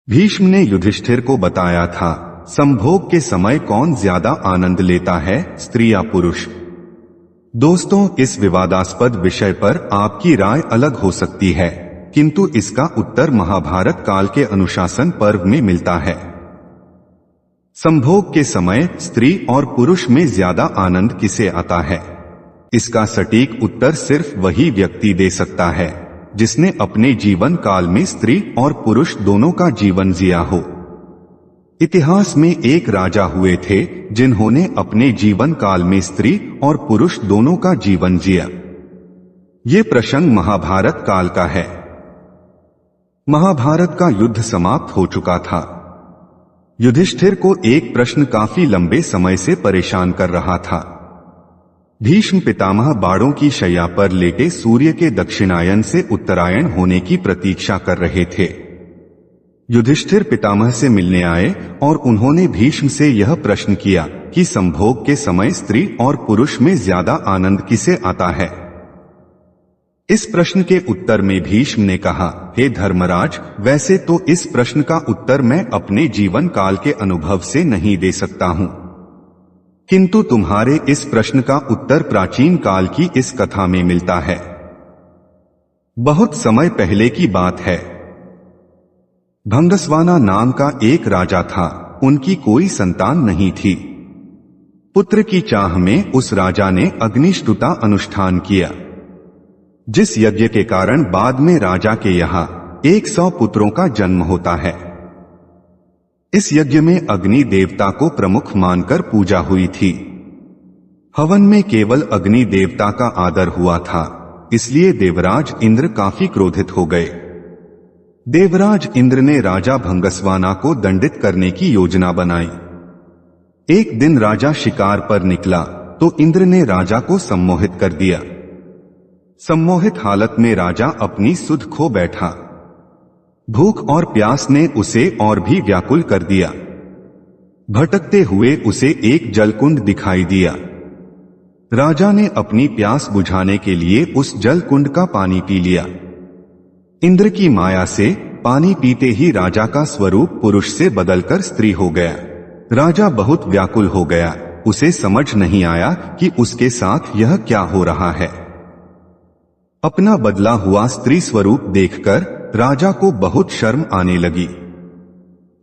भीष्म ने युधिष्ठिर को बताया था, संभोग के समय कौन ज्यादा आनंद लेता है, स्त्री या पुरुष। दोस्तों, इस विवादास्पद विषय पर आपकी राय अलग हो सकती है, किंतु इसका उत्तर महाभारत काल के अनुशासन पर्व में मिलता है। संभोग के समय स्त्री और पुरुष में ज्यादा आनंद किसे आता है? इसका सटीक उत्तर सिर्फ वही व्यक्ति दे सकता है जिसने अपने जीवन काल में स्त्री और पुरुष दोनों का जीवन जिया हो। इतिहास में एक राजा हुए थे जिन्होंने अपने जीवन काल में स्त्री और पुरुष दोनों का जीवन जिया। ये प्रसंग महाभारत काल का है। महाभारत का युद्ध समाप्त हो चुका था। युधिष्ठिर को एक प्रश्न काफी लंबे समय से परेशान कर रहा था। भीष्म पितामह बाणों की शैया पर लेटे सूर्य के दक्षिणायन से उत्तरायण होने की प्रतीक्षा कर रहे थे। युधिष्ठिर पितामह से मिलने आए और उन्होंने भीष्म से यह प्रश्न किया कि संभोग के समय स्त्री और पुरुष में ज्यादा आनंद किसे आता है। इस प्रश्न के उत्तर में भीष्म ने कहा, हे धर्मराज, वैसे तो इस प्रश्न का उत्तर मैं अपने जीवन काल के अनुभव से नहीं दे सकता हूं, किंतु तुम्हारे इस प्रश्न का उत्तर प्राचीन काल की इस कथा में मिलता है। बहुत समय पहले की बात है। भंगस्वाना नाम का एक राजा था। उनकी कोई संतान नहीं थी। पुत्र की चाह में उस राजा ने अग्निष्टुता अनुष्ठान किया, जिस यज्ञ के कारण बाद में राजा के यहाँ 100 पुत्रों का जन्म होता है। इस यज्ञ में अग्नि देवता को प्रमुख मानकर पूजा हुई थी। हवन में केवल अग्नि देवता का आदर हुआ था, इसलिए देवराज इंद्र काफी क्रोधित हो गए। देवराज इंद्र ने राजा भंगस्वाना को दंडित करने की योजना बनाई। एक दिन राजा शिकार पर निकला तो इंद्र ने राजा को सम्मोहित कर दिया। सम्मोहित हालत में राजा अपनी सुध खो बैठा। भूख और प्यास ने उसे और भी व्याकुल कर दिया। भटकते हुए उसे एक जलकुंड दिखाई दिया। राजा ने अपनी प्यास बुझाने के लिए उस जलकुंड का पानी पी लिया। इंद्र की माया से पानी पीते ही राजा का स्वरूप पुरुष से बदलकर स्त्री हो गया। राजा बहुत व्याकुल हो गया। उसे समझ नहीं आया कि उसके साथ यह क्या हो रहा है। अपना बदला हुआ स्त्री स्वरूप देखकर राजा को बहुत शर्म आने लगी।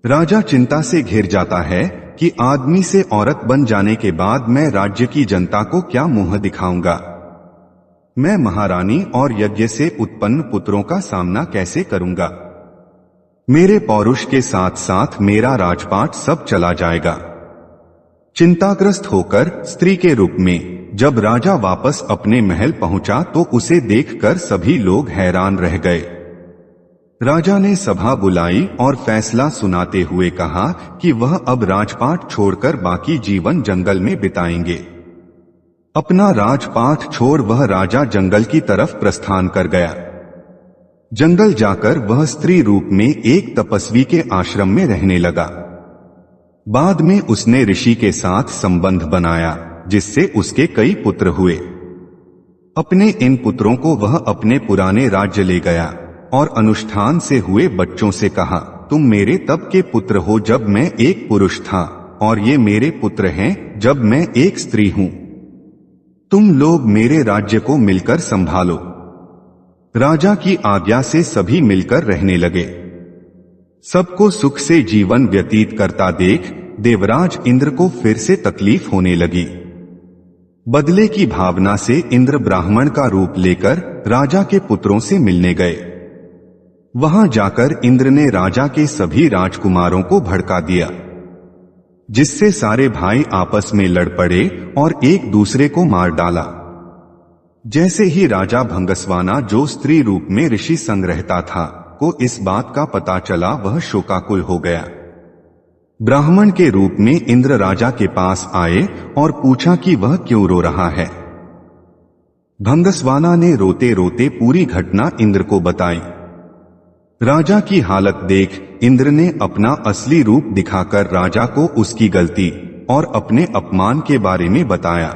राजा चिंता से घिर जाता है कि आदमी से औरत बन जाने के बाद मैं राज्य की जनता को क्या मुंह दिखाऊंगा। मैं महारानी और यज्ञ से उत्पन्न पुत्रों का सामना कैसे करूंगा। मेरे पौरुष के साथ साथ मेरा राजपाट सब चला जाएगा। चिंताग्रस्त होकर स्त्री के रूप में जब राजा वापस अपने महल पहुंचा तो उसे देखकर सभी लोग हैरान रह गए। राजा ने सभा बुलाई और फैसला सुनाते हुए कहा कि वह अब राजपाट छोड़कर बाकी जीवन जंगल में बिताएंगे। अपना राजपाट छोड़ वह राजा जंगल की तरफ प्रस्थान कर गया। जंगल जाकर वह स्त्री रूप में एक तपस्वी के आश्रम में रहने लगा। बाद में उसने ऋषि के साथ संबंध बनाया, जिससे उसके कई पुत्र हुए। अपने इन पुत्रों को वह अपने पुराने राज्य ले गया और अनुष्ठान से हुए बच्चों से कहा, तुम मेरे तब के पुत्र हो जब मैं एक पुरुष था, और ये मेरे पुत्र हैं जब मैं एक स्त्री हूं। तुम लोग मेरे राज्य को मिलकर संभालो। राजा की आज्ञा से सभी मिलकर रहने लगे। सबको सुख से जीवन व्यतीत करता देख देवराज इंद्र को फिर से तकलीफ होने लगी। बदले की भावना से इंद्र ब्राह्मण का रूप लेकर राजा के पुत्रों से मिलने गए। वहां जाकर इंद्र ने राजा के सभी राजकुमारों को भड़का दिया, जिससे सारे भाई आपस में लड़ पड़े और एक दूसरे को मार डाला। जैसे ही राजा भंगस्वाना, जो स्त्री रूप में ऋषि संग रहता था, को इस बात का पता चला, वह शोकाकुल हो गया। ब्राह्मण के रूप में इंद्र राजा के पास आए और पूछा कि वह क्यों रो रहा है। भंगस्वाना ने रोते रोते पूरी घटना इंद्र को बताई। राजा की हालत देख इंद्र ने अपना असली रूप दिखाकर राजा को उसकी गलती और अपने अपमान के बारे में बताया।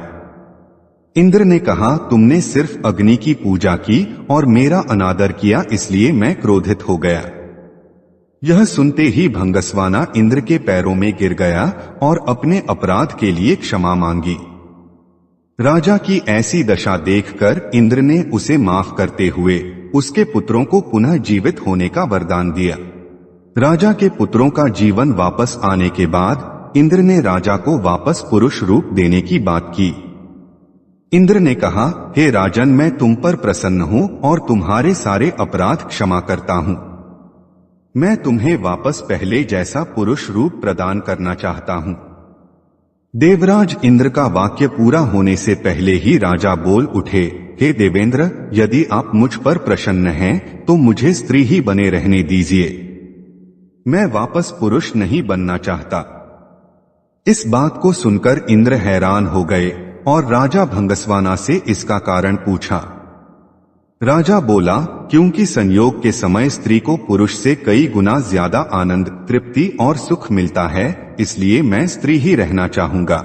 इंद्र ने कहा, तुमने सिर्फ अग्नि की पूजा की और मेरा अनादर किया, इसलिए मैं क्रोधित हो गया। यह सुनते ही भंगस्वाना इंद्र के पैरों में गिर गया और अपने अपराध के लिए क्षमा मांगी। राजा की ऐसी दशा देखकर इंद्र ने उसे माफ करते हुए उसके पुत्रों को पुनः जीवित होने का वरदान दिया। राजा के पुत्रों का जीवन वापस आने के बाद इंद्र ने राजा को वापस पुरुष रूप देने की बात की। इंद्र ने कहा, हे राजन, मैं तुम पर प्रसन्न हूं और तुम्हारे सारे अपराध क्षमा करता हूं। मैं तुम्हें वापस पहले जैसा पुरुष रूप प्रदान करना चाहता हूं। देवराज इंद्र का वाक्य पूरा होने से पहले ही राजा बोल उठे, हे देवेंद्र, यदि आप मुझ पर प्रसन्न हैं तो मुझे स्त्री ही बने रहने दीजिए। मैं वापस पुरुष नहीं बनना चाहता। इस बात को सुनकर इंद्र हैरान हो गए और राजा भंगस्वाना से इसका कारण पूछा। राजा बोला, क्योंकि संयोग के समय स्त्री को पुरुष से कई गुना ज्यादा आनंद, तृप्ति और सुख मिलता है, इसलिए मैं स्त्री ही रहना चाहूंगा।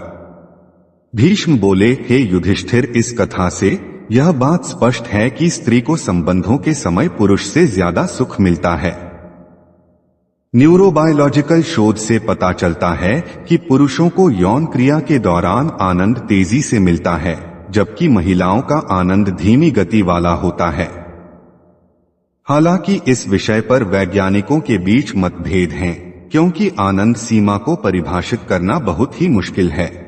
भीष्म बोले, हे युधिष्ठिर, इस कथा से यह बात स्पष्ट है कि स्त्री को संबंधों के समय पुरुष से ज्यादा सुख मिलता है। न्यूरोबायोलॉजिकल शोध से पता चलता है कि पुरुषों को यौन क्रिया के दौरान आनंद तेजी से मिलता है, जबकि महिलाओं का आनंद धीमी गति वाला होता है। हालांकि इस विषय पर वैज्ञानिकों के बीच मतभेद हैं, क्योंकि आनंद सीमा को परिभाषित करना बहुत ही मुश्किल है।